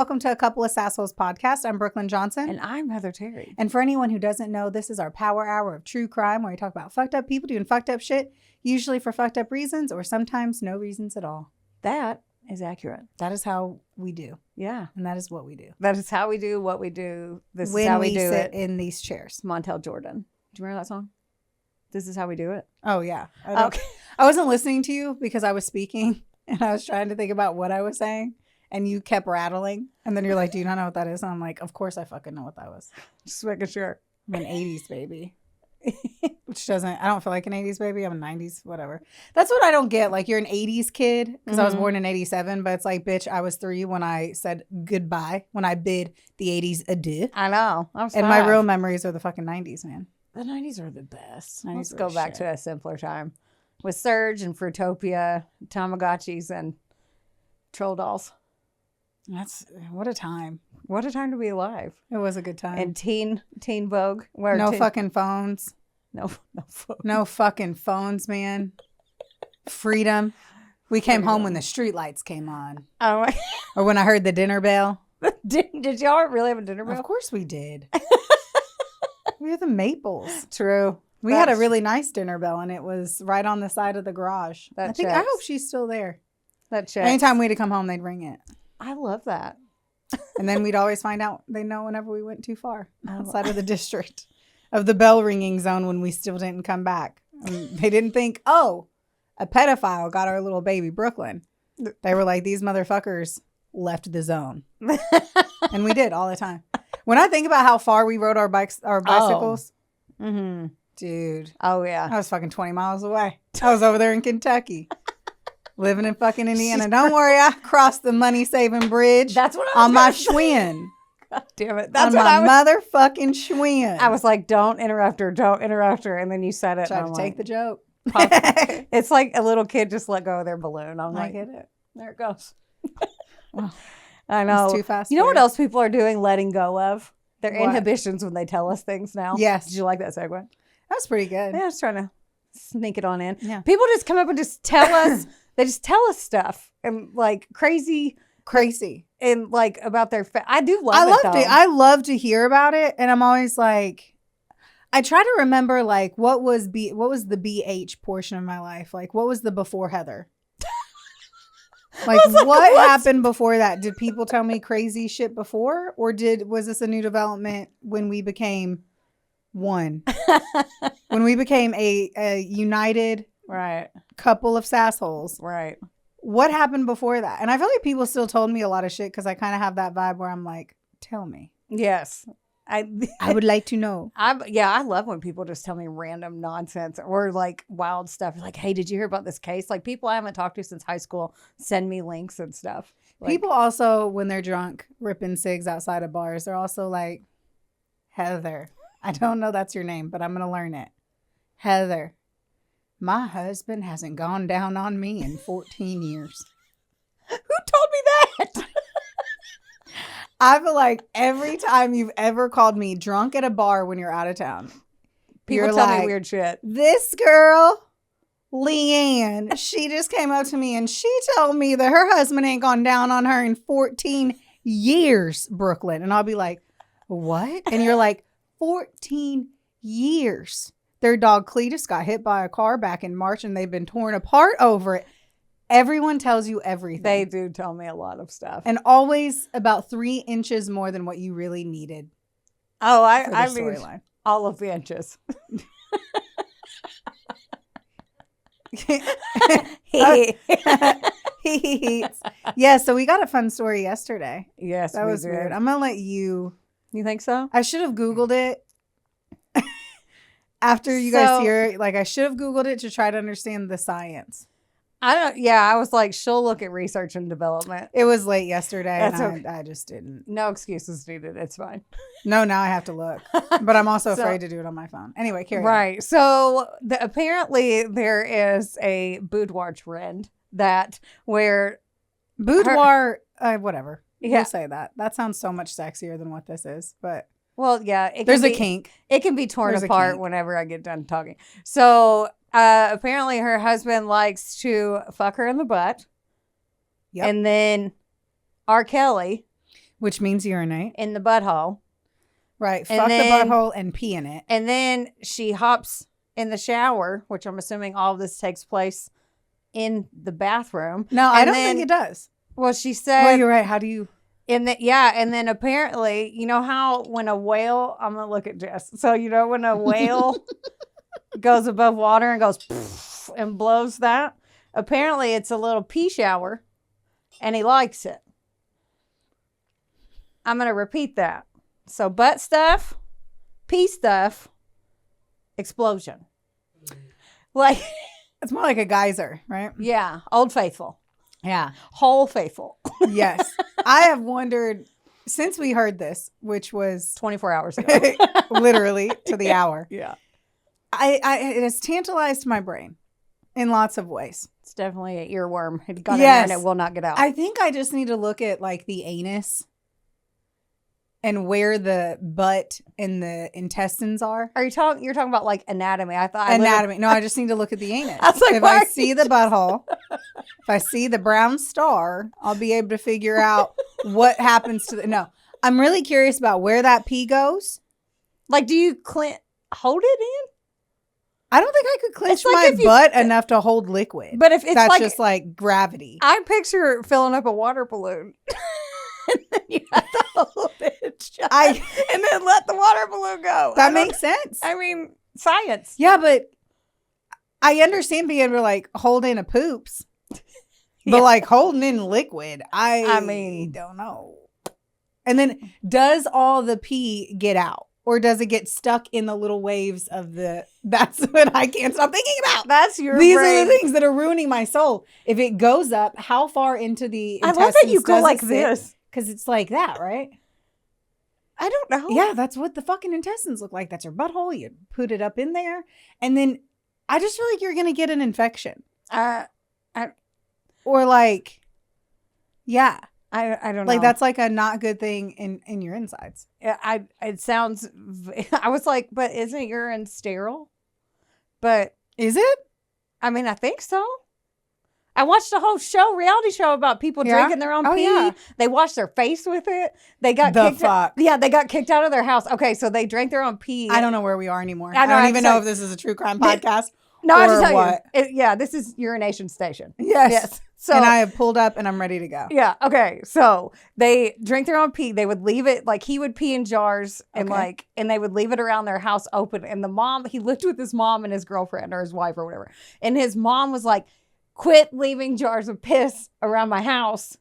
welcome to A Couple of Sassholes podcast. I'm Brooklyn Johnson. And I'm Heather Terry. And for anyone who doesn't know, this is our power hour of true crime where we talk about fucked up people doing fucked up shit, usually for fucked up reasons or sometimes no reasons at all. That is accurate. That is how we do. Yeah. And that is what we do. That is how we do what we do. This when is how we do sit it in these chairs. Montel Jordan. Do you remember that song? This is how we do it. Oh, yeah. Okay. I wasn't listening to you because I was speaking and I was trying to think about what I was saying. And you kept rattling. And then you're like, do you not know what that is? And I'm like, of course I fucking know what that was. Just making sure. I'm an 80s baby. Which doesn't, I don't feel like an 80s baby. I'm a 90s, whatever. That's what I don't get. Like, you're an 80s kid because I was born in 87. But it's like, bitch, I was 3 when I said goodbye. When I bid the 80s adieu. I know. I was and 5. my real memories are the fucking 90s, man. The 90s are the best. 90s Let's were go back shit. to a simpler time. With Surge and Fruitopia, Tamagotchis, and Troll Dolls. That's, what a time. What a time to be alive. It was a good time. And Teen Vogue. Where no fucking phones. No phone. No fucking phones, man. Freedom. We came home when the street lights came on. Oh my. Or when I heard the dinner bell. Did y'all really have a dinner bell? Of course we did. We were the Maples. True. We had a really nice dinner bell, and it was right on the side of the garage. I hope she's still there. That checks. Anytime we'd come home, they'd ring it. I love that. And then we'd always find out they know whenever we went too far outside of the district of the bell ringing zone when we still didn't come back. And they didn't think, oh, a pedophile got our little baby Brooklyn. They were like, these motherfuckers left the zone. And we did all the time. When I think about how far we rode our bicycles, dude. Oh, yeah. I was fucking 20 miles away. I was over there in Kentucky. Living in fucking Indiana. Don't worry, I crossed the money-saving bridge. That's what I was on my Schwinn. God damn it. That's on what my motherfucking Schwinn. I was like, don't interrupt her. Don't interrupt her. And then you said it. Tried to take the joke. It's like a little kid just let go of their balloon. I'm like, get it. There it goes. Well, I know. it's too fast. You know what else people are doing? Letting go of their What? inhibitions when they tell us things now. Yes. Did you like that segue? That was pretty good. Yeah, I was trying to sneak it on in. Yeah. People just come up and just tell us. They just tell us stuff and like crazy and like about their. I do love it. I love to hear about it, and I'm always like, I try to remember like what was the BH portion of my life, like what was the before Heather. Like what happened before that? Did people tell me crazy shit before, or was this a new development when we became one? When we became a united couple of sassholes. Right. What happened before that? And I feel like people still told me a lot of shit because I kind of have that vibe where I'm like, tell me. Yes. I would like to know. I love when people just tell me random nonsense or like wild stuff. Like, hey, did you hear about this case? Like people I haven't talked to since high school send me links and stuff. Like, people also, when they're drunk, ripping cigs outside of bars, they're also like, Heather. I don't know that's your name, but I'm going to learn it. Heather. My husband hasn't gone down on me in 14 years. Who told me that? I feel like every time you've ever called me drunk at a bar when you're out of town, people tell me weird shit. This girl, Leanne, she just came up to me and she told me that her husband ain't gone down on her in 14 years, Brooklyn. And I'll be like, what? And you're like, 14 years. Their dog Cletus got hit by a car back in March and they've been torn apart over it. Everyone tells you everything. They do tell me a lot of stuff. And always about 3 inches more than what you really needed. Oh, I mean, all of the inches. Yeah, so we got a fun story yesterday. Yes, that was weird. I'm going to let you. You think so? I should have Googled it. After you guys hear it, like I should have Googled it to try to understand the science. I was like, she'll look at research and development. It was late yesterday. That's and okay. I just didn't. No excuses needed. It's fine. No, now I have to look. But I'm also afraid to do it on my phone. Anyway, carry on. Right. So apparently there is a boudoir trend where boudoir, whatever. Yeah. We'll say that. That sounds so much sexier than what this is. But well, yeah. There's a kink. It can be torn apart whenever I get done talking. So apparently her husband likes to fuck her in the butt. Yep. And then R. Kelly Which means urinate. in the butthole. Right. And Fuck then- the butthole and pee in it. And then she hops in the shower, which I'm assuming all of this takes place in the bathroom. No, I And don't then- think it does. Well, she Well, said, you're right. How do you? and then apparently, you know how when a whale, I'm going to look at Jess. So, you know, when a whale goes above water and goes poof and blows that, apparently it's a little pee shower and he likes it. I'm going to repeat that. So butt stuff, pee stuff, explosion. Like, It's more like a geyser, right? yeah, Old Faithful, Yeah. whole faithful. Yes. I have wondered since we heard this, which was 24 hours ago. literally to the hour. Yeah. It has tantalized my brain in lots of ways. It's definitely an earworm. It got in there and Yes. it will not get out. I think I just need to look at like the anus and where the butt and the intestines are. You're talking about like anatomy. I thought Anatomy. No, I just need to look at the anus. I was like, if why I are see you the butthole, if I see the brown star, I'll be able to figure out what happens to the. No, I'm really curious about where that pee goes. Like, do you hold it in? I don't think I could clench It's like my if you- butt enough to hold liquid. But if it's That's like, just like gravity. I picture filling up a water balloon. And then you have to hold it shut and then let the water balloon go. That makes sense. I mean, science. Yeah, but I understand being able to like hold in a poops, but Yeah. like holding in liquid, I mean- don't know. And then does all the pee get out, or does it get stuck in the little waves of the? That's what I can't stop thinking about. That's your These brain. are the things that are ruining my soul. If it goes up, how far into the I intestines love that you go like this. Because it's like that, right? I don't know. Yeah, that's what the fucking intestines look like. That's your butthole. You put it up in there. And then I just feel like you're going to get an infection. Or like, yeah. I don't know. Like that's like a not good thing in your insides. It sounds, I was like, but isn't urine sterile? But Is it? I mean, I think so. I watched a whole reality show about people Yeah? drinking their own Oh, pee. yeah. They washed their face with it. They got The kicked fuck? Yeah, they got kicked out of their house. Okay, so they drank their own pee. I don't know where we are anymore. I know, I don't I'm even know sorry. if this is a true crime podcast. No, I or just tell what? you. Yeah, this is urination station. Yes. So And I have pulled up and I'm ready to go. yeah, okay. So they drink their own pee. They would leave it like he would pee in jars and Okay. and they would leave it around their house open. And the mom, he lived with his mom and his girlfriend or his wife or whatever. And his mom was like, quit leaving jars of piss around my house.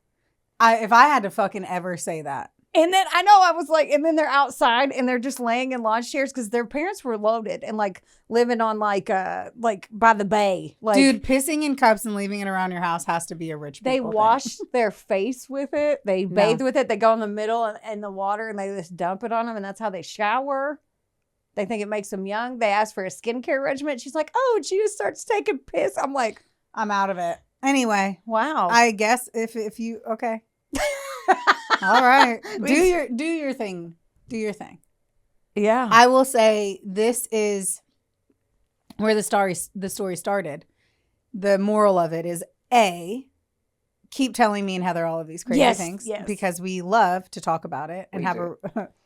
If I had to fucking ever say that. And then I know I was like, and then they're outside and they're just laying in lawn chairs because their parents were loaded and like living on like by the bay. Like, Dude, pissing in cups and leaving it around your house has to be a rich people they thing. wash their face with it. They bathe with it. They go in the middle in the water and they just dump it on them. And that's how they shower. They think it makes them young. They ask for a skincare regimen. She's like, oh, and she just starts taking piss. I'm like, I'm out of it. Anyway, wow. I guess if you okay. All right. Do your thing. Do your thing. Yeah. I will say this is where the story started. The moral of it is A, keep telling me and Heather all of these crazy things because we love to talk about it and have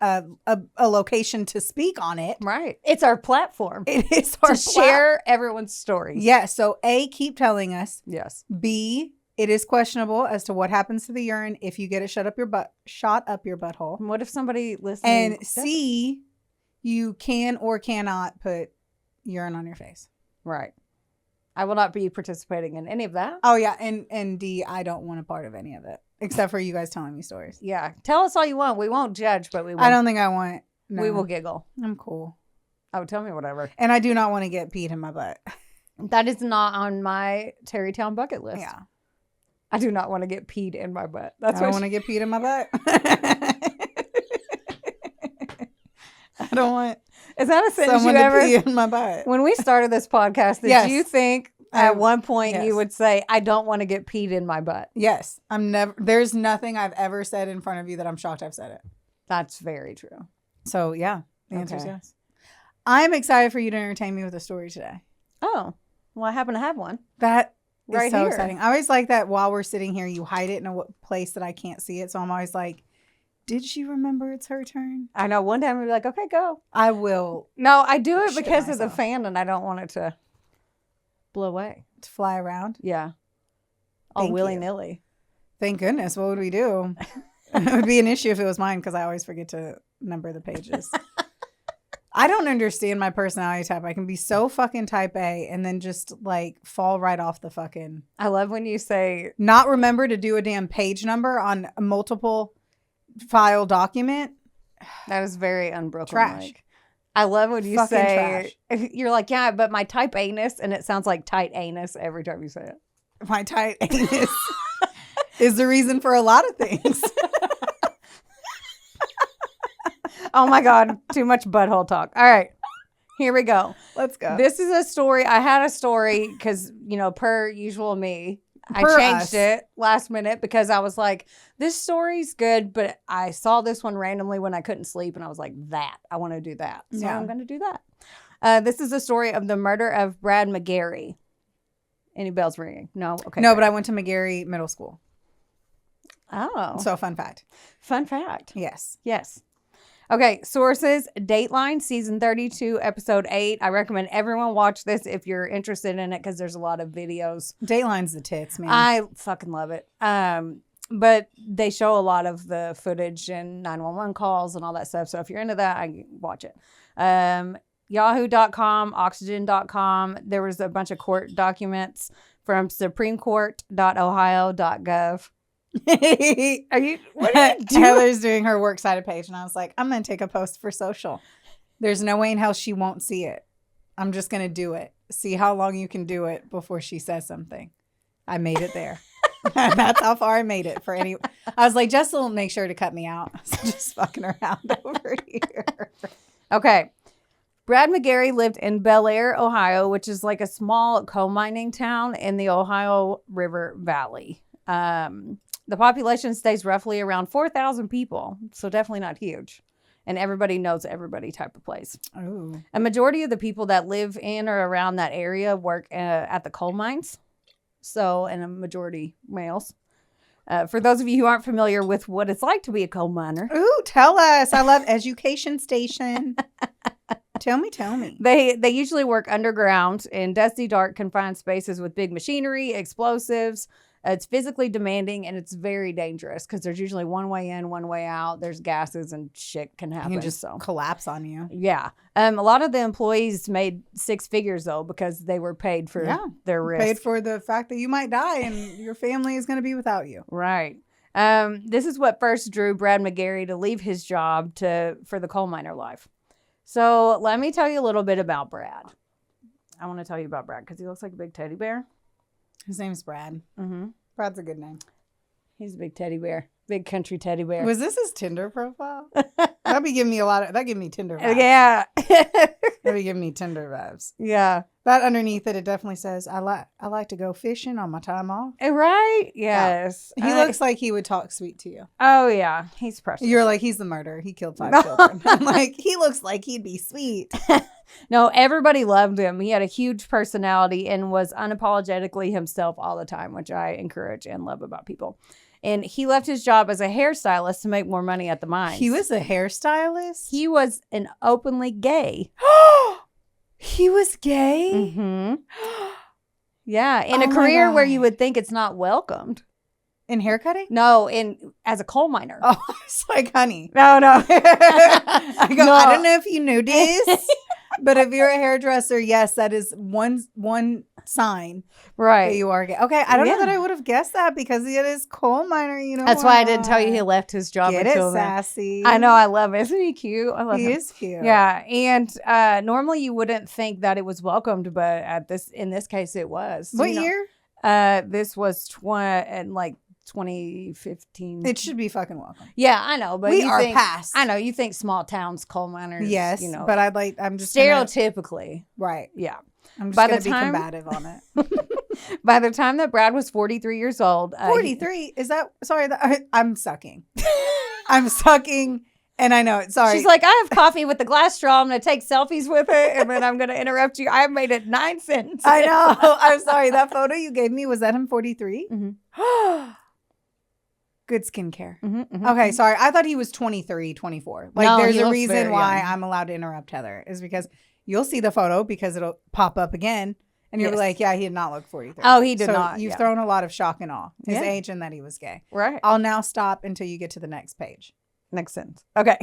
a location to speak on it. Right. It's our platform. It is our to share everyone's stories. Yeah. So A, keep telling us. Yes. B, it is questionable as to what happens to the urine if you get it shot up your butthole. What if somebody listening? And C, you can or cannot put urine on your face. Right. I will not be participating in any of that. Oh yeah, and D, I don't want a part of any of it except for you guys telling me stories. Yeah. Tell us all you want. We won't judge, but we will. I don't think I want. No, We will giggle. I'm cool, Oh, tell me whatever. and I do not want to get peed in my butt. That is not on my Terrytown bucket list. Yeah, I do not want to get peed in my butt. I That's don't what want to get peed in my butt. I don't want Is that a sentence someone you to ever? pee in my butt. When we started this podcast, did Yes. you think I- at one point yes. you would say, "I don't want to get peed in my butt"? Yes, I'm never. There's nothing I've ever said in front of you that I'm shocked I've said it. That's very true. So yeah, the answer is Okay. yes. I'm excited for you to entertain me with a story today. Oh, well, I happen to have one. That is Right so here. exciting. I always like that while we're sitting here, you hide it in a place that I can't see it. So I'm always like, Did she remember it's her turn? I know. One time we'd be like, okay, go. I will. No, I do it Shit because of the myself. fan and I don't want it to blow away. To fly around. Yeah. All Thank you. willy-nilly. Thank goodness. What would we do? It would be an issue if it was mine because I always forget to number the pages. I don't understand my personality type. I can be so fucking type A and then just like fall right off the fucking. I love when you say, Not remember to do a damn page number on a multiple file document. that is very unbroken. Trash. I love when you Fucking say, you're like, yeah, but my type anus, and it sounds like tight anus every time you say it. My tight anus is the reason for a lot of things. Oh my God, too much butthole talk. All right, here we go. Let's go. This is a story. I had a story because, per usual me, I Per changed us. it last minute because I was like, this story's good, but I saw this one randomly when I couldn't sleep and I was like, I want to do that. So Yeah. I'm going to do that. This is the story of the murder of Brad McGarry. Any bells ringing? No? Okay. No, great. but I went to McGarry Middle School. Oh. So fun fact. Fun fact. Yes. Yes. Okay, sources, Dateline, season 32, episode 8. I recommend everyone watch this if you're interested in it because there's a lot of videos. Dateline's the tits, man. I fucking love it. But they show a lot of the footage and 911 calls and all that stuff. So if you're into that, I watch it. Yahoo.com, Oxygen.com. There was a bunch of court documents from SupremeCourt.ohio.gov. What are you doing? Heather's doing her works cited page, and I was like, I'm going to take a post for social. There's no way in hell she won't see it. I'm just going to do it. See how long you can do it before she says something. I made it there. That's how far I made it for any. I was like, Jess will make sure to cut me out. So just fucking around over here. Okay. Brad McGarry lived in Bellaire, Ohio, which is like a small coal mining town in the Ohio River Valley. The population stays roughly around 4,000 people, so definitely not huge. And everybody knows everybody type of place. Oh. A majority of the people that live in or around that area work at the coal mines. So, and a majority males. For those of you who aren't familiar with what it's like to be a coal miner. Ooh, tell us. I love Education Station. Tell me. They usually work underground in dusty, dark, confined spaces with big machinery, explosives. It's physically demanding and it's very dangerous because there's usually one way in, one way out. There's gases and shit can happen. You can just collapse on you. Yeah. A lot of the employees made six figures though because they were paid for their risk. Paid for the fact that you might die and your family is going to be without you. Right. This is what first drew Brad McGarry to leave his job for the coal miner life. So let me tell you a little bit about Brad. I want to tell you about Brad because he looks like a big teddy bear. His name's Brad. Mm-hmm. Brad's a good name. He's a big teddy bear. Big country teddy bear. Was this his Tinder profile? That'd be giving me that give me Tinder vibes. Yeah. That'd be giving me Tinder vibes. Yeah. That underneath it definitely says, I like to go fishing on my time off. Right? Yes. He looks like he would talk sweet to you. Oh, yeah. He's precious. You're like, he's the murderer. He killed 5 children. I'm like, he looks like he'd be sweet. No, everybody loved him. He had a huge personality and was unapologetically himself all the time, which I encourage and love about people. And he left his job as a hairstylist to make more money at the mines. He was a hairstylist? He was an openly gay. He was gay? Mm-hmm. Yeah, in a career where you would think it's not welcomed. In haircutting? No, as a coal miner. Oh, it's like, honey. No. I go, no. I don't know if you knew this, but if you're a hairdresser, yes, that is one sign right that you are gay. Okay, I don't know that I would have guessed that because he is coal miner, you know. That's why I didn't tell you he left his job until then. Sassy. I know, I love it. Isn't he cute? I love him. He is cute. Yeah, and normally you wouldn't think that it was welcomed, but in this case it was. What year? This was 2015. It should be fucking welcome. Yeah, I know, but we are past. I know you think small towns, coal miners. Yes, you know, but I'm just stereotypically right. Yeah, I'm just going to be combative on it. By the time that Brad was 43 years old, 43 is that? Sorry, I'm sucking. I'm sucking. And I know it. Sorry. She's like, I have coffee with the glass straw. I'm going to take selfies with it. And then I'm going to interrupt you. I made it 9 sentences. I know. I'm sorry. That photo you gave me, was that him 43? Mm-hmm. Good skincare. Mm-hmm. Okay, sorry. I thought he was 23, 24. Like, No, there's he a looks reason very why young. I'm allowed to interrupt Heather, is because you'll see the photo because it'll pop up again. And you'll be Yes. like, yeah, he did not look 43. Oh, he did so not, You've yeah. thrown a lot of shock and awe. His Yeah. age and that he was gay. Right. I'll now stop until you get to the next page. Next sentence. Okay.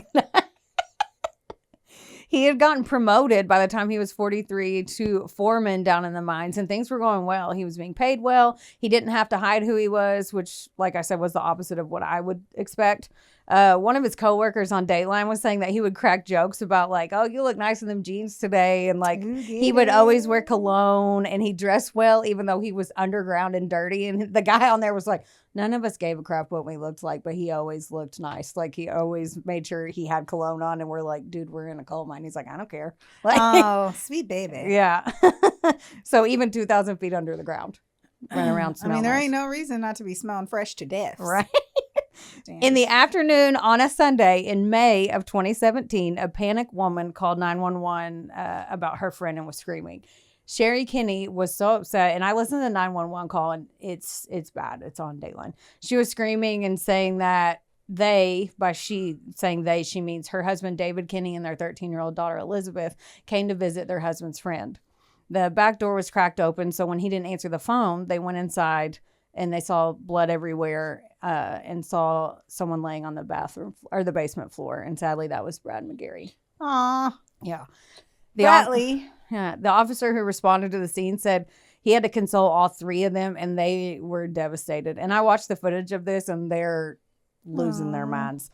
He had gotten promoted by the time he was 43 to foreman down in the mines, and things were going well. He was being paid well. He didn't have to hide who he was, which, like I said, was the opposite of what I would expect. One of his coworkers on Dateline was saying that he would crack jokes about, like, oh, you look nice in them jeans today. And, like, he would always wear cologne, and he dressed well, even though he was underground and dirty. And the guy on there was like, none of us gave a crap what we looked like, but he always looked nice. Like, he always made sure he had cologne on, and we're like, dude, we're in a coal mine. He's like, I don't care. Like, Oh, sweet baby. yeah. So even 2,000 feet under the ground, run around I smelling mean, there nice. ain't no reason not to be smelling fresh to death. Right. Damn. In the afternoon on a Sunday in May of 2017, a panicked woman called 911 about her friend and was screaming. Sherry Kinney was so upset, and I listened to the 911 call, and it's bad. It's on Dateline. She was screaming and saying that they, by she saying they, she means her husband David Kinney and their 13-year-old daughter Elizabeth came to visit their husband's friend. The back door was cracked open, so when he didn't answer the phone, they went inside and they saw blood everywhere and saw someone laying on the bathroom or the basement floor. And sadly, that was Brad McGarry. Aw. Yeah. Bradley. Yeah. The officer who responded to the scene said he had to console all three of them, and they were devastated. And I watched the footage of this, and they're losing their minds.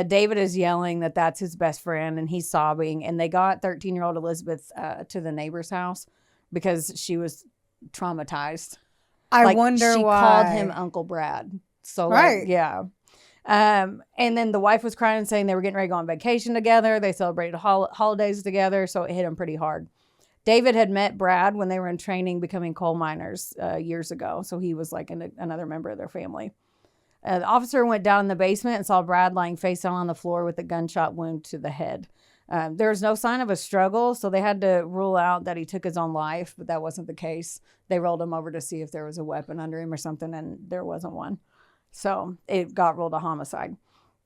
David is yelling that that's his best friend, and he's sobbing. And they got 13-year-old Elizabeth to the neighbor's house because she was traumatized. I wonder she why. called him Uncle Brad. So, Right. yeah. And then the wife was crying, saying they were getting ready to go on vacation together. They celebrated holidays together, so it hit him pretty hard. David had met Brad when they were in training becoming coal miners years ago, so he was like another member of their family. The officer went down in the basement and saw Brad lying face down on the floor with a gunshot wound to the head. There was no sign of a struggle, so they had to rule out that he took his own life, but that wasn't the case. They rolled him over to see if there was a weapon under him or something, and there wasn't one. So it got ruled a homicide.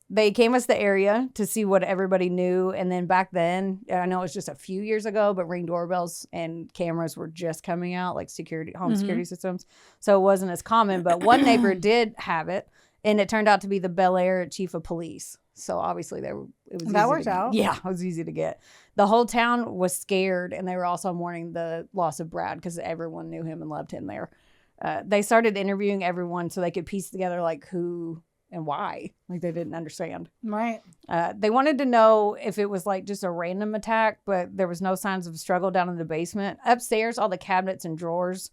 They canvassed the area to see what everybody knew, and then back then, I know it was just a few years ago, but Ring doorbells and cameras were just coming out, like home security systems, so it wasn't as common, but one neighbor did have it, and it turned out to be the Bellaire chief of police. So obviously it was That worked out. Yeah, it was easy to get. The whole town was scared, and they were also mourning the loss of Brad because everyone knew him and loved him there. They started interviewing everyone so they could piece together like who and why. Like they didn't understand. Right. They wanted to know if it was like just a random attack, but there was no signs of struggle down in the basement. Upstairs, all the cabinets and drawers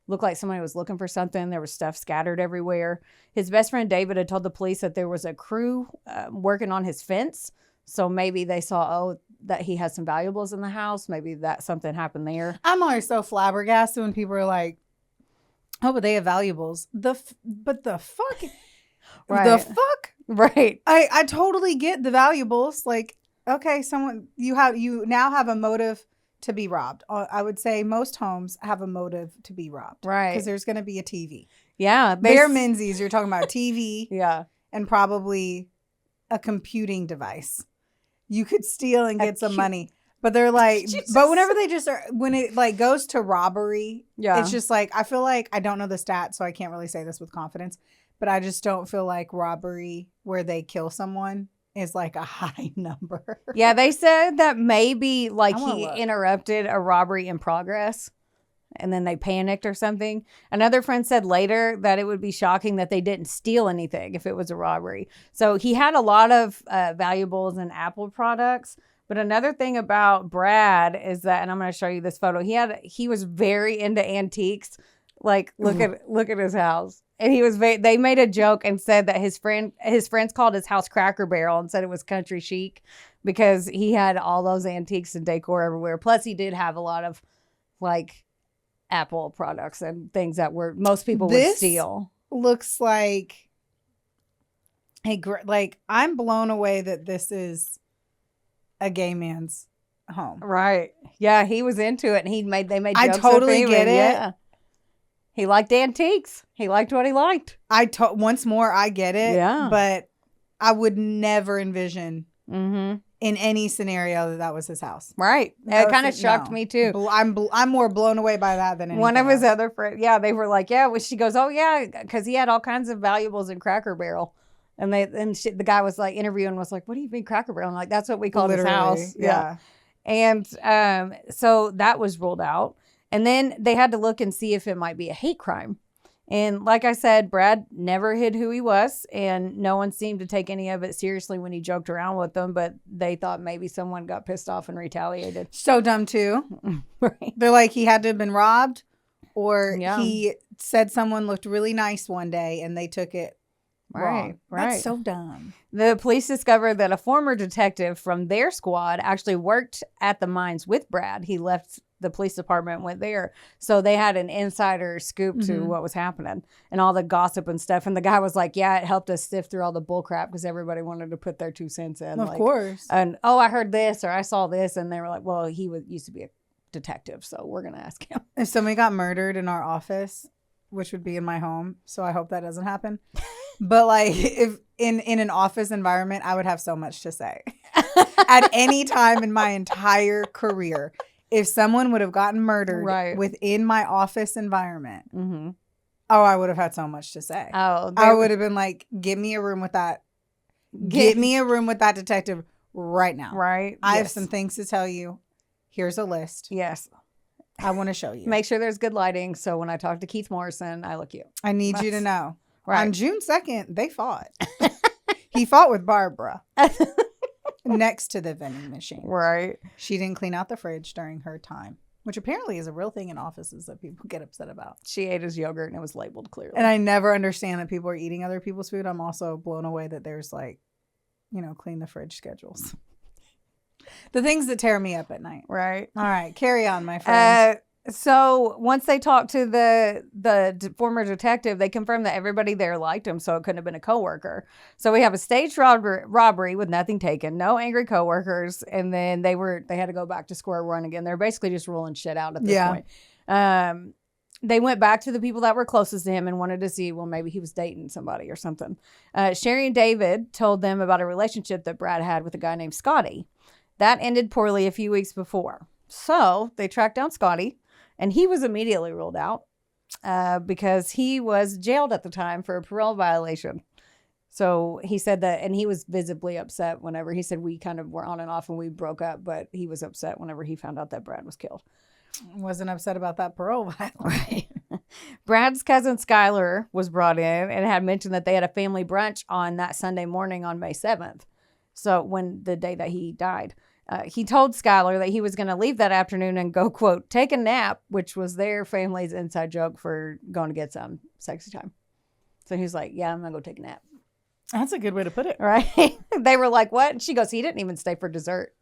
looked like somebody was looking for something. There was stuff scattered everywhere. His best friend David had told the police that there was a crew working on his fence. So maybe they saw, that he has some valuables in the house. Maybe that something happened there. I'm always so flabbergasted when people are like, oh, but they have valuables. But the fuck? Right. The fuck? Right. I totally get the valuables. Like, okay, you now have a motive to be robbed. I would say most homes have a motive to be robbed. Right. Because there's going to be a TV. Yeah. Bare Menzies, you're talking about a TV. Yeah. And probably a computing device. You could steal and get some money. But they're like, but whenever they just are, when it like goes to robbery, it's just like, I feel like, I don't know the stats, so I can't really say this with confidence, but I just don't feel like robbery where they kill someone is like a high number. Yeah, they said that maybe like he interrupted a robbery in progress and then they panicked or something. Another friend said later that it would be shocking that they didn't steal anything if it was a robbery. So he had a lot of valuables and Apple products. But another thing about Brad is that, and I'm going to show you this photo, he was very into antiques. Like, look at his house. And they made a joke and said that his friends called his house Cracker Barrel and said it was country chic because he had all those antiques and decor everywhere. Plus, he did have a lot of like Apple products and things that most people would steal. Looks like I'm blown away that this is a gay man's home. Right. Yeah, he was into it and they made jokes I totally with him, get it. Yeah. He liked antiques. He liked what he liked. Once more, I get it. Yeah. But I would never envision in any scenario that was his house. Right. It kind of shocked me too. I'm more blown away by that than anything One of his else. other friends, yeah, they were like, yeah. Well, she goes, oh yeah, because he had all kinds of valuables in Cracker Barrel, and the guy was like interviewing, was like, what do you mean Cracker Barrel? I'm like, that's what we called his house. Yeah. And so that was ruled out, and then they had to look and see if it might be a hate crime. And like I said, Brad never hid who he was, and no one seemed to take any of it seriously when he joked around with them, but they thought maybe someone got pissed off and retaliated. So dumb, too. Right. They're like, he had to have been robbed, or Yeah. he said someone looked really nice one day, and they took it wrong. Right. That's so dumb. The police discovered that a former detective from their squad actually worked at the mines with Brad. He left the police department and went there. So they had an insider scoop to what was happening and all the gossip and stuff. And the guy was like, yeah, it helped us sift through all the bull crap because everybody wanted to put their 2 cents in. Of course. And, oh, I heard this or I saw this. And they were like, well, used to be a detective, so we're going to ask him. If somebody got murdered in our office, which would be in my home, so I hope that doesn't happen. But like, if in an office environment, I would have so much to say. At any time in my entire career, if someone would have gotten murdered within my office environment, I would have had so much to say. Oh, I would have been like, give me a room with that. Get me a room with that detective right now. Right. I have some things to tell you. Here's a list. Yes. I want to show you. Make sure there's good lighting. So when I talk to Keith Morrison, I look you. I need you to know. Right. On June 2nd, they fought. He fought with Barbara next to the vending machine. Right. She didn't clean out the fridge during her time, which apparently is a real thing in offices that people get upset about. She ate his yogurt and it was labeled clearly. And I never understand that people are eating other people's food. I'm also blown away that there's like, clean the fridge schedules. The things that tear me up at night. Right. All right. Carry on, my friend. So once they talked to the former detective, they confirmed that everybody there liked him, so it couldn't have been a coworker. So we have a staged robbery with nothing taken, no angry coworkers, and then they had to go back to square one again. They're basically just ruling shit out at this point. They went back to the people that were closest to him and wanted to see, well, maybe he was dating somebody or something. Sherry and David told them about a relationship that Brad had with a guy named Scotty. That ended poorly a few weeks before. So they tracked down Scotty. And he was immediately ruled out because he was jailed at the time for a parole violation. So he said that, and he was visibly upset whenever he said we kind of were on and off and we broke up, but he was upset whenever he found out that Brad was killed. Wasn't upset about that parole violation. Right. Brad's cousin Skylar was brought in and had mentioned that they had a family brunch on that Sunday morning on May 7th. So the day that he died. He told Skylar that he was going to leave that afternoon and go, quote, take a nap, which was their family's inside joke for going to get some sexy time. So he was like, yeah, I'm going to go take a nap. That's a good way to put it. Right? They were like, what? And she goes, he didn't even stay for dessert.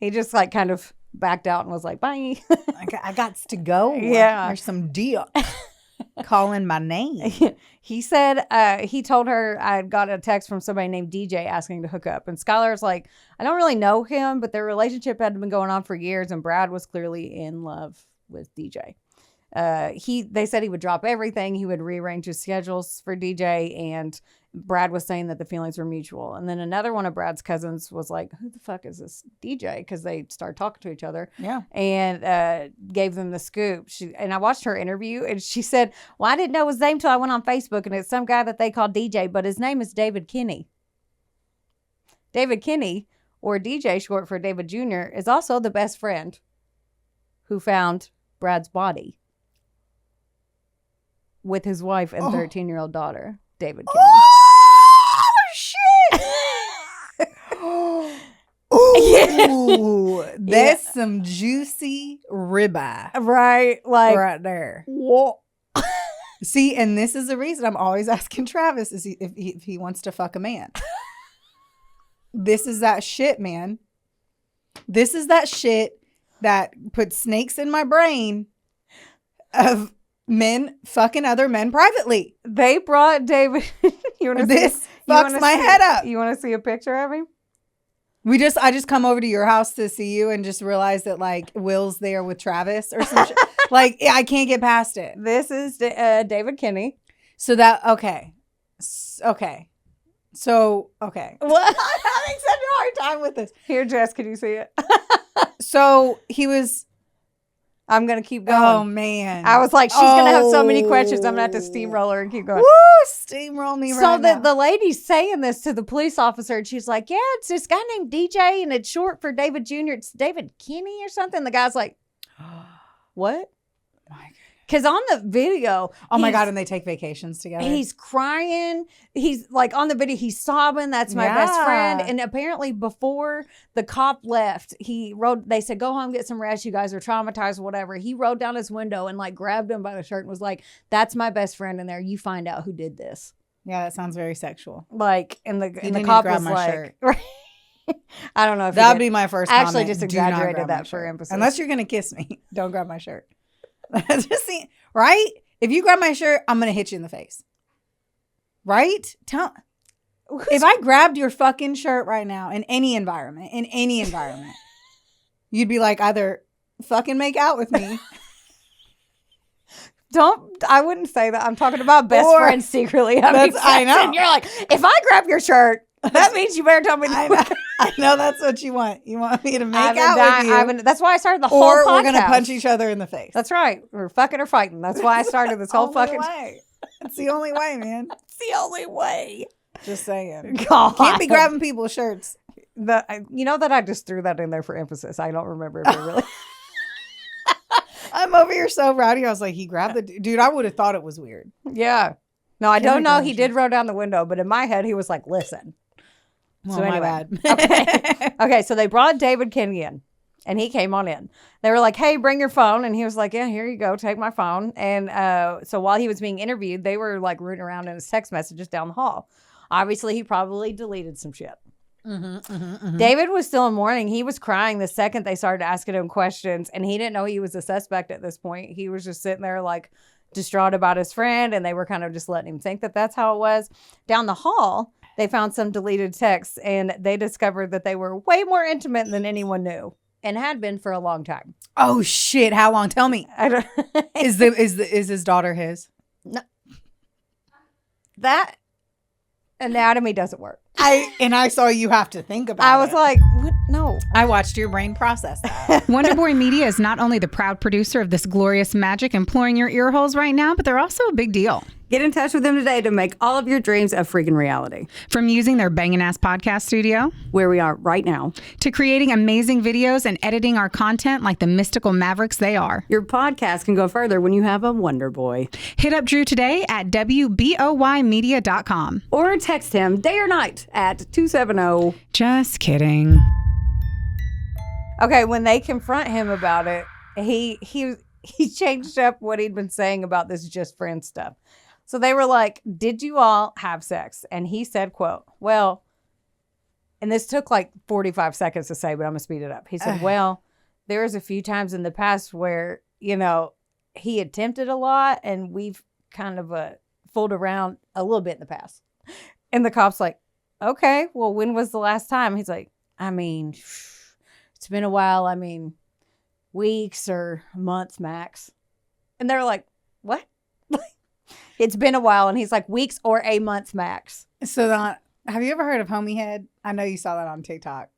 He just like kind of backed out and was like, bye. I got to go. Yeah. There's some deal. Calling my name. He said he told her I got a text from somebody named DJ asking to hook up. And Skylar's like, I don't really know him, but their relationship had been going on for years. And Brad was clearly in love with DJ. They said he would drop everything. He would rearrange his schedules for DJ. And Brad was saying that the feelings were mutual. And then another one of Brad's cousins was like, who the fuck is this DJ? Because they started talking to each other. Yeah. And gave them the scoop. And I watched her interview and she said, well, I didn't know his name till I went on Facebook. And it's some guy that they call DJ, but his name is David Kinney. David Kinney, or DJ short for David Jr., is also the best friend who found Brad's body with his wife and 13-year-old daughter, David Kinney. Oh, shit! Ooh, that's some juicy ribeye. Right, like right there. Whoa. See, and this is the reason I'm always asking Travis if he wants to fuck a man. This is that shit, man. This is that shit that puts snakes in my brain of men fucking other men privately. They brought David. This fucks my head up. You want to see a picture of him? I just come over to your house to see you and just realize that like Will's there with Travis or some shit. Like I can't get past it. This is David Kinney. So that okay. Okay. So okay. What? I'm having such a hard time with this. Here, Jess, can you see it? So he was. I'm gonna keep going. Oh man! I was like, she's gonna have so many questions. I'm gonna have to steamroller and keep going. Woo! Steamroll me right So now. the lady's saying this to the police officer, and she's like, "Yeah, it's this guy named DJ, and it's short for David Jr. It's David Kinney or something." The guy's like, "What?" Because on the video, oh my God, and they take vacations together. He's crying. He's like on the video, he's sobbing. That's my best friend. And apparently, before the cop left, they said, "Go home, get some rest. You guys are traumatized, whatever." He rolled down his window and like grabbed him by the shirt and was like, "That's my best friend in there. You find out who did this." Yeah, that sounds very sexual. Like, and the cop was like, I don't know if that'd be my first I actually comment. just Do exaggerated not grab that for emphasis. Unless you're gonna kiss me, don't grab my shirt. Right? If you grab my shirt, I'm gonna hit you in the face. Right? If I grabbed your fucking shirt right now in any environment, you'd be like, either fucking make out with me. I wouldn't say that. I'm talking about best friends secretly. I know. And you're like, if I grab your shirt, that means you better tell me. I know that's what you want. You want me to make out with you. That's why I started the whole podcast. Or we're going to punch each other in the face. That's right. We're fucking or fighting. That's why I started this whole fucking way. It's the only way, man. It's the only way. Just saying. God. Can't be grabbing people's shirts. You know that I just threw that in there for emphasis. I don't remember if it really... I'm over here so rowdy. I was like, he grabbed the dude. I would have thought it was weird. Yeah. No, I don't know. He did roll down the window, but in my head, he was like, listen. Well, So anyway. my bad. Okay, so they brought David Kinney in, and he came on in. They were like, hey, bring your phone. And he was like, yeah, here you go. Take my phone. And so while he was being interviewed, they were like rooting around in his text messages down the hall. Obviously, he probably deleted some shit. David was still in mourning. He was crying the second they started asking him questions, and he didn't know he was a suspect at this point. He was just sitting there like distraught about his friend, and they were kind of just letting him think that that's how it was. Down the hall, they found some deleted texts, and they discovered that they were way more intimate than anyone knew, and had been for a long time. Oh shit! How long? Tell me. I don't. Is his daughter his? No. That anatomy doesn't work. I saw you have to think about it. I was like, what? No. I watched your brain process that. Wonderboy Media is not only the proud producer of this glorious magic imploring your ear holes right now, but they're also a big deal. Get in touch with them today to make all of your dreams a freaking reality. From using their bangin' ass podcast studio, Where we are right now, to creating amazing videos and editing our content like the mystical mavericks they are. your podcast can go further when you have a Wonder Boy. Hit up Drew today at WBOYmedia.com. Or text him day or night at 270. Just kidding. Okay, when they confront him about it, he changed up what he'd been saying about this just friend stuff. So they were like, did you all have sex? And he said, quote, well, and this took like 45 seconds to say, but I'm going to speed it up. He said, well, there was a few times in the past where, he attempted a lot, and we've kind of fooled around a little bit in the past. And the cop's like, okay, well, when was the last time? He's like, I mean, it's been a while. I mean, weeks or months max. And they're like, what? It's been a while. And he's like, weeks or a month max. So have you ever heard of Homie Head? I know you saw that on TikTok.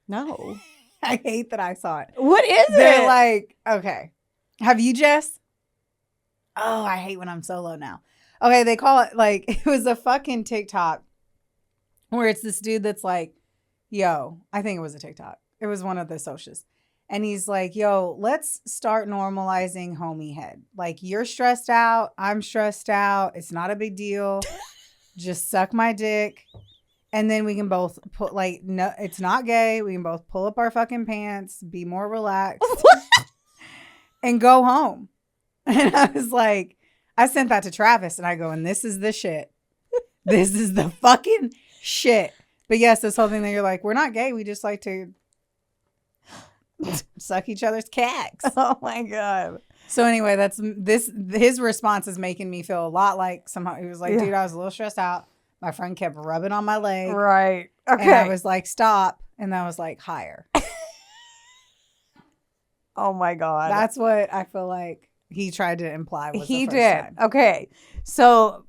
No. I hate that I saw it. What is They're it? like, okay. Have you, Jess? Oh, I hate when I'm solo now. Okay, they call it like, it was a fucking TikTok where it's this dude that's like, yo, I think it was a TikTok. It was one of the socials. And he's like, yo, let's start normalizing homie head. Like, you're stressed out. I'm stressed out. It's not a big deal. Just suck my dick. And then we can both put no, it's not gay. We can both pull up our fucking pants, be more relaxed, and go home. And I was like, I sent that to Travis, and I go, and this is the shit. This is the fucking shit. But yes, this whole thing that you're like, we're not gay. We just like to suck each other's cacks. Oh my God. So anyway, his response is making me feel a lot like somehow he was like, dude, I was a little stressed out. My friend kept rubbing on my leg. Right. Okay. And I was like, stop. And that was like higher. Oh my God. That's what I feel like he tried to imply was He the first did. time. Okay. So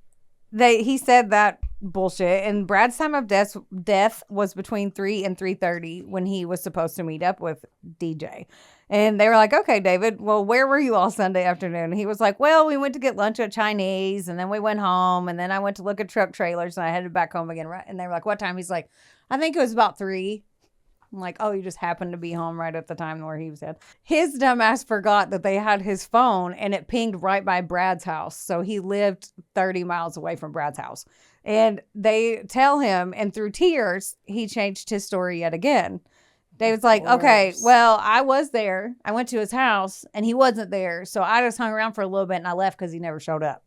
he said that bullshit, and Brad's time of death was between 3 and 3:30 when he was supposed to meet up with DJ. And they were like, okay, David, well, where were you all Sunday afternoon? And he was like, well, we went to get lunch at Chinese, and then we went home, and then I went to look at truck trailers, and I headed back home again. Right? And they were like, what time? He's like, I think it was about 3. I'm like, oh, you just happened to be home right at the time where he was dead. His dumbass forgot that they had his phone, and it pinged right by Brad's house. So he lived 30 miles away from Brad's house. And they tell him, and through tears, he changed his story yet again. David's like, okay, well, I was there. I went to his house, and he wasn't there. So I just hung around for a little bit, and I left because he never showed up.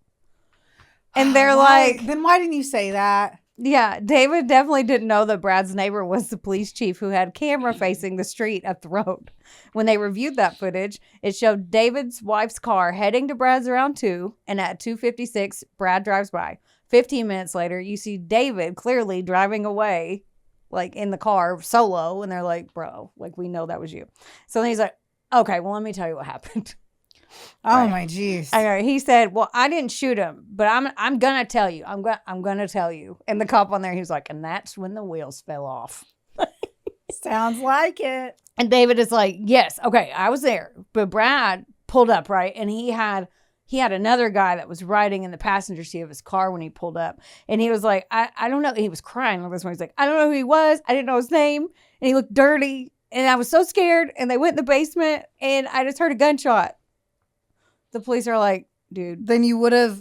And they're like... Then why didn't you say that? Yeah, David definitely didn't know that Brad's neighbor was the police chief who had camera facing the street up the road. When they reviewed that footage, it showed David's wife's car heading to Brad's around 2, and at 2:56, Brad drives by. 15 minutes later, you see David clearly driving away, like in the car solo, and they're like, bro, like we know that was you. So then he's like, okay, well, let me tell you what happened. Oh my jeez. Okay, he said, well, I didn't shoot him, but I'm gonna tell you. I'm gonna tell you. And the cop on there, he was like, and that's when the wheels fell off. Sounds like it. And David is like, yes, okay, I was there. But Brad pulled up, right? And he had another guy that was riding in the passenger seat of his car when he pulled up. And he was like, I don't know. He was crying on this one. He's like, I don't know who he was. I didn't know his name. And he looked dirty. And I was so scared. And they went in the basement, and I just heard a gunshot. The police are like, dude. Then you would have,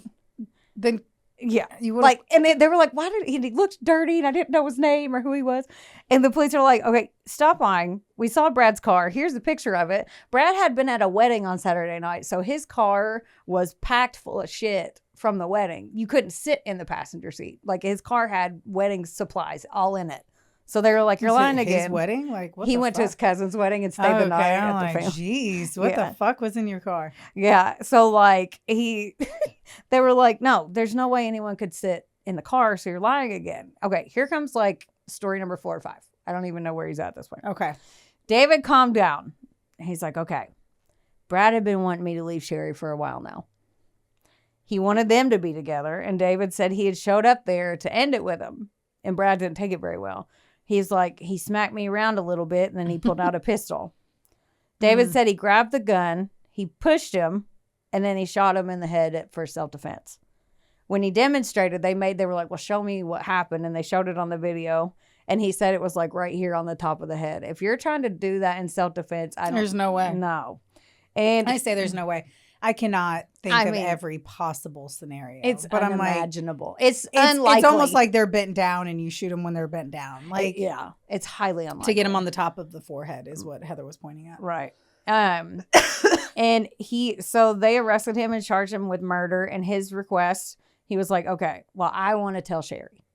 Yeah. You would like, and they were like, why did he looked dirty and I didn't know his name or who he was. And the police are like, okay, stop lying. We saw Brad's car. Here's a picture of it. Brad had been at a wedding on Saturday night. So his car was packed full of shit from the wedding. You couldn't sit in the passenger seat. Like his car had wedding supplies all in it. So they were like, you're lying again. His wedding? Like what? He went to his cousin's wedding and stayed the night at the family. Jeez, what the fuck was in your car? Yeah. So like they were like, no, there's no way anyone could sit in the car. So you're lying again. Okay. Here comes like story number 4 or 5. I don't even know where he's at this point. Okay. David calmed down. He's like, okay, Brad had been wanting me to leave Sherry for a while now. He wanted them to be together. And David said he had showed up there to end it with him. And Brad didn't take it very well. He's like, he smacked me around a little bit, and then he pulled out a pistol. David said he grabbed the gun, he pushed him, and then he shot him in the head for self-defense. When he demonstrated, they were like, well, show me what happened, and they showed it on the video, and he said it was like right here on the top of the head. If you're trying to do that in self-defense, there's no way. No. And I say there's no way. I cannot think of every possible scenario. It's but unimaginable. It's unlikely. It's almost like they're bent down and you shoot them when they're bent down. Like yeah, it's highly unlikely. To get them on the top of the forehead is what Heather was pointing at. Right. And so they arrested him and charged him with murder. And his request, he was like, okay, well, I want to tell Sherry.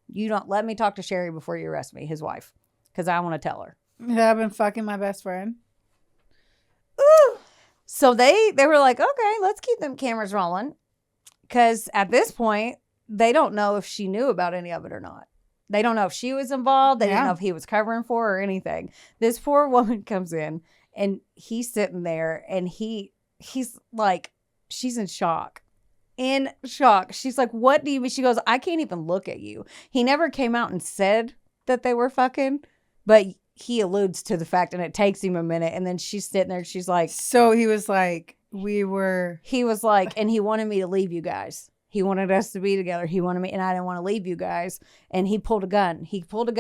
You don't let me talk to Sherry before you arrest me, his wife, because I want to tell her. Yeah, I've been fucking my best friend. Ooh. So they were like, okay, let's keep them cameras rolling. Because at this point, they don't know if she knew about any of it or not. They don't know if she was involved. They didn't know if he was covering for her or anything. This poor woman comes in, and he's sitting there, and he's like, she's in shock. In shock. She's like, what do you mean? She goes, I can't even look at you. He never came out and said that they were fucking, but he alludes to the fact, and it takes him a minute, and then she's sitting there, she's like, so he was like, he was like, and he wanted me to leave you guys. He wanted us to be together. He wanted me, and I didn't want to leave you guys. And he pulled a gun. He pulled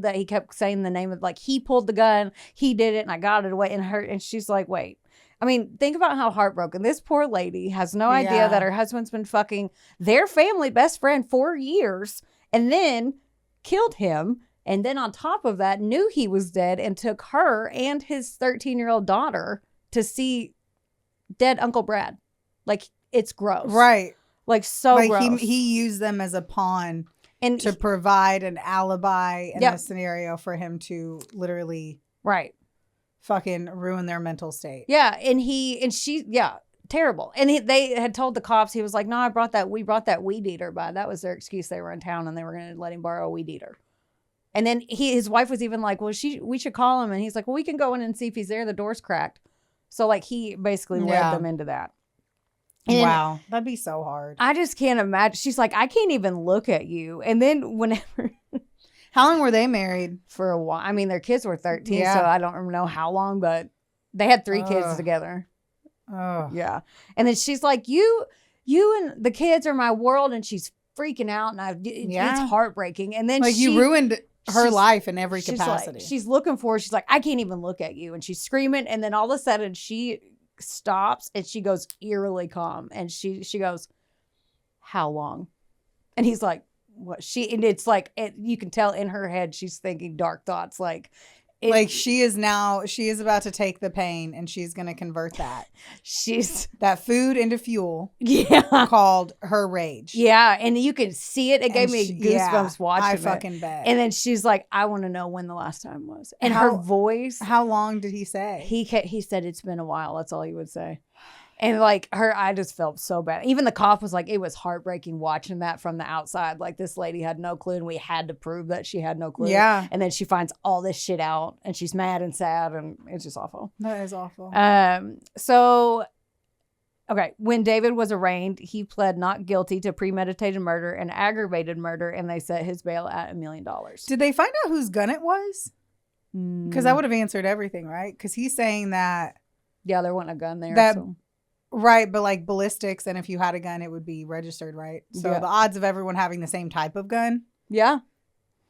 that. He kept saying the name of, like, he pulled the gun. He did it, and I got it away. And she's like, wait. I mean, think about how heartbroken. This poor lady has no idea that her husband's been fucking their family best friend for years, and then killed him. And then on top of that, knew he was dead and took her and his 13-year-old daughter to see dead Uncle Brad. Like, it's gross. Right. Like, so like gross. He used them as a pawn to provide an alibi in a scenario for him to literally fucking ruin their mental state. Yeah. And she, terrible. And they had told the cops, he was like, no, we brought that weed eater by. That was their excuse. They were in town and they were going to let him borrow a weed eater. And then his wife was even like, well, we should call him. And he's like, well, we can go in and see if he's there. The door's cracked. So like he basically led them into that. And wow. That'd be so hard. I just can't imagine. She's like, I can't even look at you. And then whenever. How long were they married? For a while. I mean, their kids were 13, Yeah. so I don't know how long, but they had 3 kids together. Oh. Yeah. And then she's like, you and the kids are my world. And she's freaking out. And it's heartbreaking. And then like you ruined her life in every capacity. Like, she's looking for her. She's like, I can't even look at you. And she's screaming. And then all of a sudden she stops and she goes eerily calm. And she goes, how long? And he's like, what? And it's like, you can tell in her head, she's thinking dark thoughts. Like she is about to take the pain and she's going to convert that food into fuel. Yeah. Called her rage. Yeah. And you can see it. It gave me goosebumps watching it. I fucking bet. And then she's like, I want to know when the last time was. And her voice. How long did he say? He said it's been a while. That's all he would say. And like I just felt so bad. Even the cop was like, it was heartbreaking watching that from the outside. Like this lady had no clue and we had to prove that she had no clue. Yeah. And then she finds all this shit out and she's mad and sad and it's just awful. That is awful. So, okay. When David was arraigned, he pled not guilty to premeditated murder and aggravated murder and they set his bail at $1 million. Did they find out whose gun it was? Because I would have answered everything, right? Because he's saying that. Yeah, there wasn't a gun there. Right, but like ballistics, and if you had a gun, it would be registered, right? So the odds of everyone having the same type of gun. Yeah.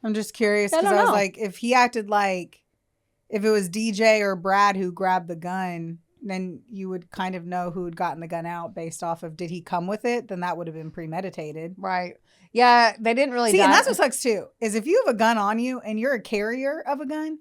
I'm just curious because I was like, if he acted like, if it was DJ or Brad who grabbed the gun, then you would kind of know who had gotten the gun out based off of, did he come with it? Then that would have been premeditated. Right. Yeah, they didn't really see, and that's what sucks too, is if you have a gun on you and you're a carrier of a gun,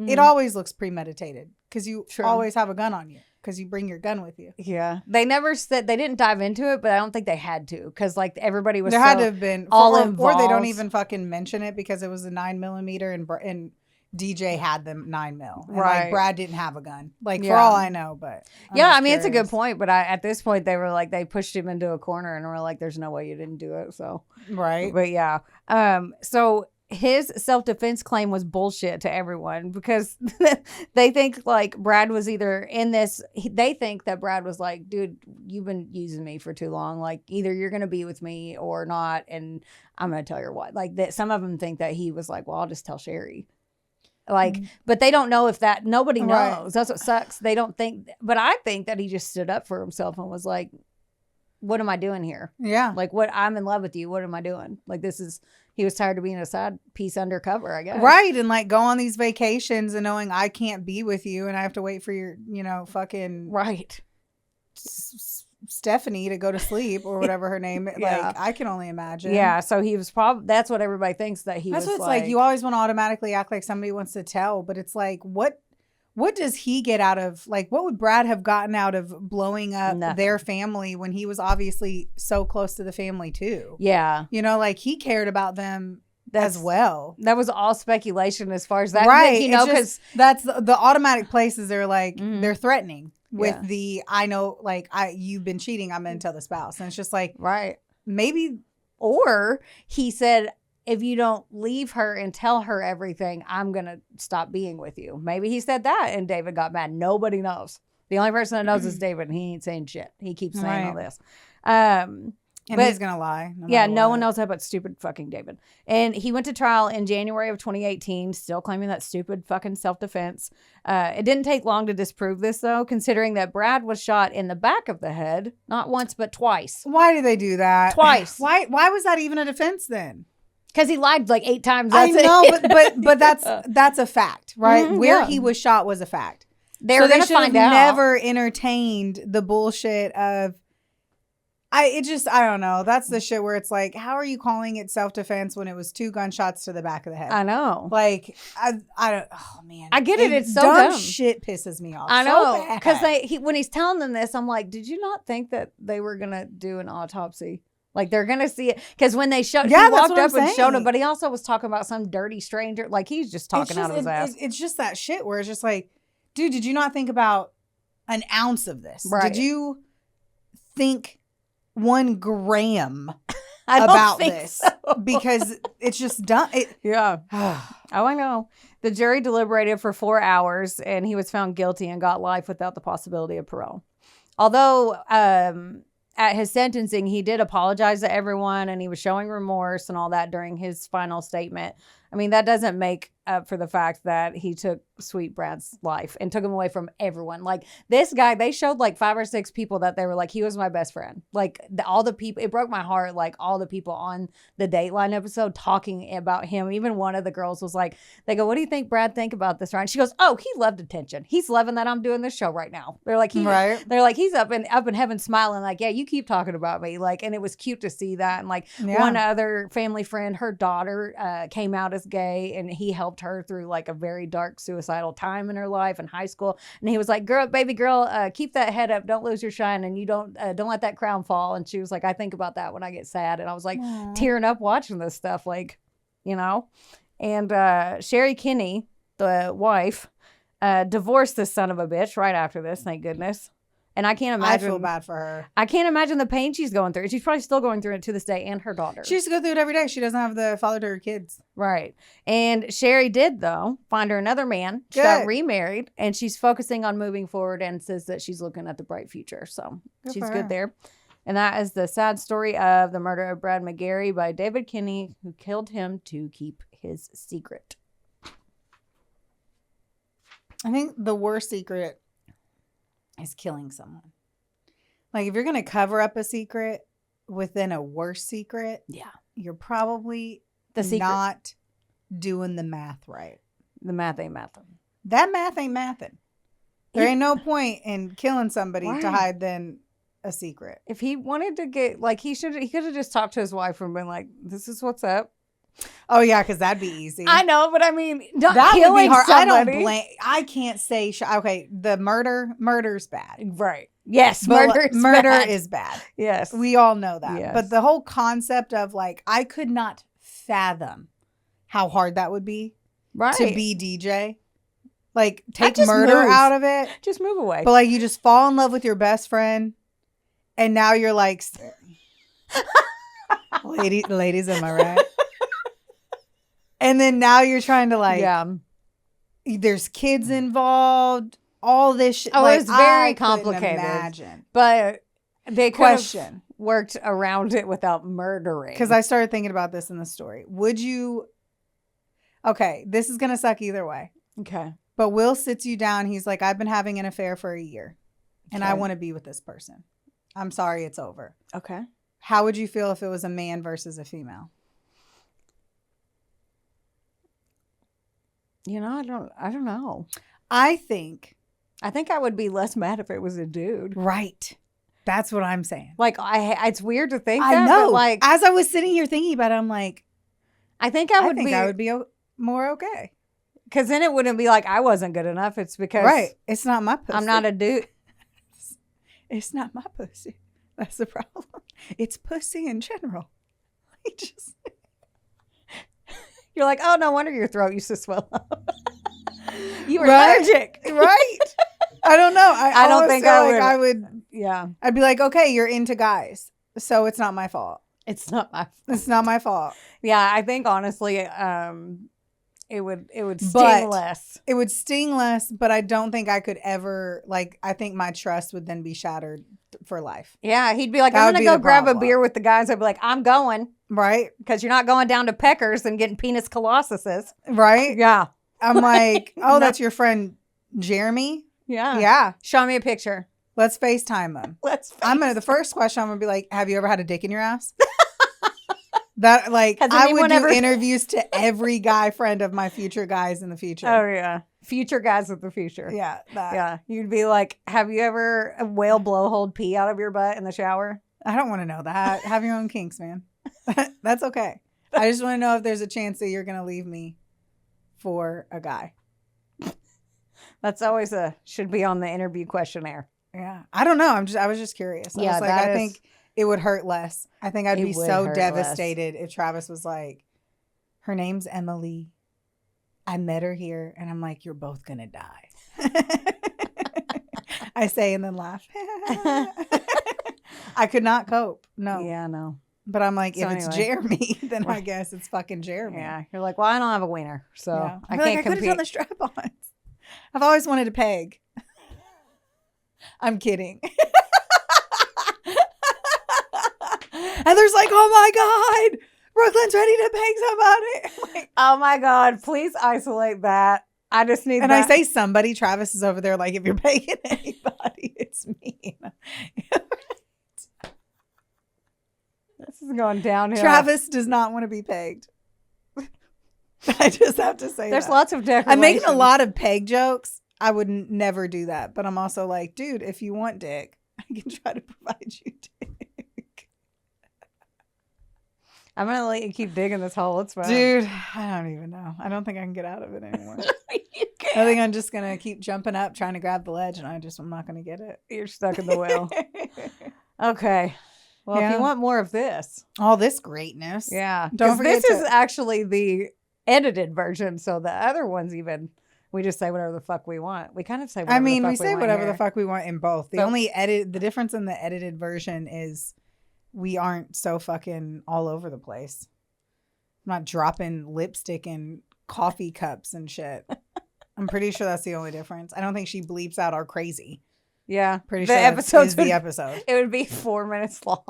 it always looks premeditated because you always have a gun on you. Because you bring your gun with you. Yeah. They never said, they didn't dive into it, but I don't think they had to. Because like everybody was had to have been all or involved. Or they don't even fucking mention it because it was a 9mm and DJ had the 9mm. And right. Like Brad didn't have a gun. Like for all I know, but. I mean, it's a good point. But at this point, they were like, they pushed him into a corner and were like, there's no way you didn't do it. So. Right. But yeah. So. His self-defense claim was bullshit to everyone because they think like Brad was either in this. They think that Brad was like, dude, you've been using me for too long. Like either you're going to be with me or not. And I'm going to tell you what, like that. Some of them think that he was like, well, I'll just tell Sherry. Like, but they don't know if that, nobody knows. Right. That's what sucks. They don't think, but I think that he just stood up for himself and was like, what am I doing here? Yeah. Like I'm in love with you. What am I doing? Like he was tired of being a side piece undercover, I guess. Right. And like go on these vacations and knowing I can't be with you and I have to wait for your, fucking. Right. Stephanie to go to sleep or whatever her name is. Yeah. Like I can only imagine. Yeah. So he was probably, that's what everybody thinks that he that's was what it's like. You always want to automatically act like somebody wants to tell, but it's like, what does he get out of, like, what would Brad have gotten out of blowing up their family when he was obviously so close to the family too? Yeah. Like he cared about them as well. That was all speculation as far as that. Right. Because that's the automatic places they're like, they're threatening with I know, like, you've been cheating. I'm going to tell the spouse. And it's just like, right. Maybe. Or he said, if you don't leave her and tell her everything, I'm going to stop being with you. Maybe he said that and David got mad. Nobody knows. The only person that knows is David and he ain't saying shit. He keeps saying all this. And he's going to lie. No one knows that but stupid fucking David. And he went to trial in January of 2018, still claiming that stupid fucking self-defense. It didn't take long to disprove this, though, considering that Brad was shot in the back of the head, not once, but twice. Why do they do that? Twice. Why was that even a defense then? Because he lied like 8 times. I know, but that's a fact, right? Where he was shot was a fact. They should have never entertained the bullshit of. I don't know. That's the shit where it's like, how are you calling it self-defense when it was 2 gunshots to the back of the head? I know. Like, I don't. Oh man, I get it. It's so dumb. Shit pisses me off. I know because when he's telling them this, I'm like, did you not think that they were gonna do an autopsy? Like they're gonna see it because when they showed, he walked up and showed him, but he also was talking about some dirty stranger. Like he's just talking out of his ass. It's just that shit where it's just like, dude, did you not think about an ounce of this? Right. Did you think 1 gram I don't about think this so. because it's just done. Yeah. Oh, I know. The jury deliberated for 4 hours and he was found guilty and got life without the possibility of parole. Although at his sentencing, he did apologize to everyone and he was showing remorse and all that during his final statement. I mean, that doesn't make up for the fact that he took Sweet Brad's life and took him away from everyone. Like this guy, they showed like 5 or 6 people that they were like, he was my best friend. Like all the people, it broke my heart. Like all the people on the Dateline episode talking about him. Even one of the girls was like, they go, what do you think Brad think about this? Right? And she goes, oh, he loved attention. He's loving that I'm doing this show right now. They're like, they're like, he's up in heaven smiling. Like, yeah, you keep talking about me. Like, and it was cute to see that. And like one other family friend, her daughter came out as gay and he helped her through like a very dark suicidal time in her life in high school. And he was like, baby girl, keep that head up. Don't lose your shine. And you don't let that crown fall. And she was like, I think about that when I get sad. And I was like tearing up watching this stuff, like, you know. And Sherry Kinney, the wife, divorced this son of a bitch right after this. Thank goodness. And I can't imagine. I feel bad for her. I can't imagine the pain she's going through. She's probably still going through it to this day, and her daughter. She used to go through it every day. She doesn't have the father to her kids. Right. And Sherry did, though, find her another man. She got remarried, and she's focusing on moving forward and says that she's looking at the bright future. So she's good there. And that is the sad story of the murder of Brad McGarry by David Kinney, who killed him to keep his secret. I think the worst secret is killing someone. Like if you're going to cover up a secret within a worse secret, you're probably not doing the math right. The math ain't mathing. That math ain't mathing. There ain't no point in killing somebody to hide then a secret. If he wanted to get like he could have just talked to his wife and been like, this is what's up. Oh yeah, because that'd be easy. I know, but I mean, not that would be hard. Somebody. I don't blame. I can't say. Okay, the murder's bad. Right. Yes, murder bad. is bad. Yes, we all know that. Yes. But the whole concept of like, I could not fathom how hard that would be. Right. To be DJ. Like take murder out of it. Just move away. But like you just fall in love with your best friend, and now you're like, ladies, am I right? And then now you're trying to like, there's kids involved, all this shit. Oh, like, it's very complicated. Imagine. But they could have worked around it without murdering. Because I started thinking about this in the story. Would you, okay, this is going to suck either way. Okay. But Will sits you down. He's like, I've been having an affair for a year. And I want to be with this person. I'm sorry, it's over. Okay. How would you feel if it was a man versus a female? You know, I don't know. I think I would be less mad if it was a dude. Right. That's what I'm saying. Like it's weird to think I that, know. but like as I was sitting here thinking about it, I'm like, I think I would be more okay. Because then it wouldn't be like I wasn't good enough. It's because it's not my pussy. I'm not a dude. It's not my pussy. That's the problem. It's pussy in general. You're like, oh, no wonder your throat used to swell up. You were allergic. Right. I don't know. I don't think I would. Yeah. I'd be like, okay, you're into guys. So it's not my fault. It's not my fault. It's not my fault. Yeah. I think honestly, it would sting less. It would sting less, but I don't think I could ever, like, I think my trust would then be shattered for life. Yeah. He'd be like, I'm going to go grab a beer with the guys. I'd be like, I'm going. Right. Because you're not going down to Peckers and getting penis colossuses. Right. Yeah. I'm like, oh, that's your friend Jeremy? Yeah. Yeah. Show me a picture. Let's FaceTime him. The first question I'm going to be like, have you ever had a dick in your ass? That, like, I would do interviews to every guy friend of my future guys in the future. Oh, yeah. Future guys of the future. Yeah. Yeah. You'd be like, have you ever a whale blowhole pee out of your butt in the shower? I don't want to know that. Have your own kinks, man. That's okay. I just want to know if there's a chance that you're going to leave me for a guy. That's always should be on the interview questionnaire. Yeah. I don't know. I was just curious. I was like, I think it would hurt less. I think I'd be so devastated if Travis was like, her name's Emily. I met her here. And I'm like, you're both going to die. I say and then laugh. I could not cope. No. Yeah, no. But I'm like, So if it's anyway. Jeremy, then I guess it's fucking Jeremy. Yeah. You're like, well, I don't have a wiener, so Yeah. I feel can't like I could have compete. done the strap-ons. I've always wanted to peg. I'm kidding. And there's like, oh my God, Brooklyn's ready to peg somebody. Like, Oh my God, please isolate that. I just need and that. I say somebody, Travis is over there like, if you're pegging anybody, it's me. This is going downhill. Travis does not want to be pegged. I just have to say There's that. lots of decorations. I'm making a lot of peg jokes. I would never do that. But I'm also like, dude, if you want dick, I can try to provide you dick. I'm going to let you keep digging this hole. It's fine. Dude, I don't even know. I don't think I can get out of it anymore. I think I'm just going to keep jumping up, trying to grab the ledge, and I'm not going to get it. You're stuck in the well. Okay. Well, if Yeah. you want more of this. All this greatness. Yeah. Don't 'Cause forget this is to- actually the edited version. So the other ones even, we just say whatever the fuck we want. We kind of say whatever I mean, the we fuck say want whatever the here. fuck we want in both. The But- difference in the edited version is we aren't so fucking all over the place. I'm not dropping lipstick in coffee cups and shit. I'm pretty sure that's the only difference. I don't think she bleeps out our crazy. Yeah. Pretty The sure that episodes is the would- episode. It would be 4 minutes long.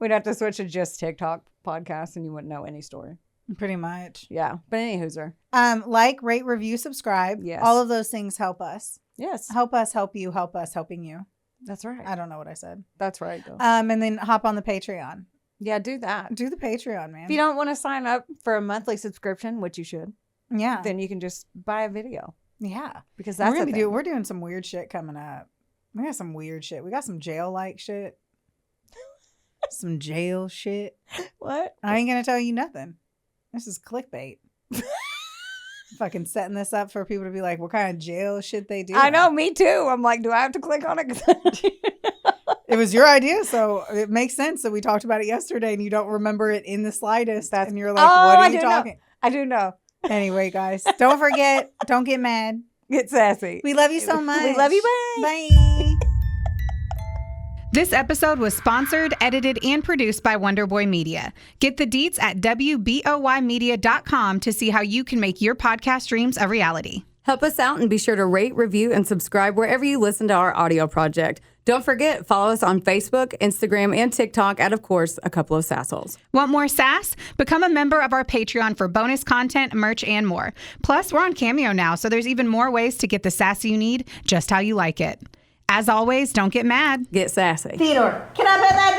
We'd have to switch to just TikTok podcast and you wouldn't know any story. Pretty much. Yeah. But any hooser. Like, rate, review, subscribe. Yes. All of those things help us. Yes. Help us help you, help us helping you. That's right. I don't know what I said. That's right. Though. And then hop on the Patreon. Yeah, do that. Do the Patreon, man. If you don't want to sign up for a monthly subscription, which you should, Yeah. then you can just buy a video Yeah. because that's We're doing some weird shit coming up. We got some weird shit. We got some jail like shit. Some jail shit. What? I ain't gonna tell you nothing. This is clickbait. Fucking setting this up for people to be like, what kind of jail shit they do? I know, me too. I'm like, do I have to click on it? It was your idea, so it makes sense that we talked about it yesterday and you don't remember it in the slightest. And you're like, what are you talking? I do know. Anyway, guys, don't forget, don't get mad. Get sassy. We love you so much. We love you. Bye. Bye. This episode was sponsored, edited, and produced by Wonderboy Media. Get the deets at WBOYmedia.com to see how you can make your podcast dreams a reality. Help us out and be sure to rate, review, and subscribe wherever you listen to our audio project. Don't forget, follow us on Facebook, Instagram, and TikTok at, of course, a couple of Sassholes. Want more sass? Become a member of our Patreon for bonus content, merch, and more. Plus, we're on Cameo now, so there's even more ways to get the sass you need just how you like it. As always, don't get mad. Get sassy. Theodore, can I pet that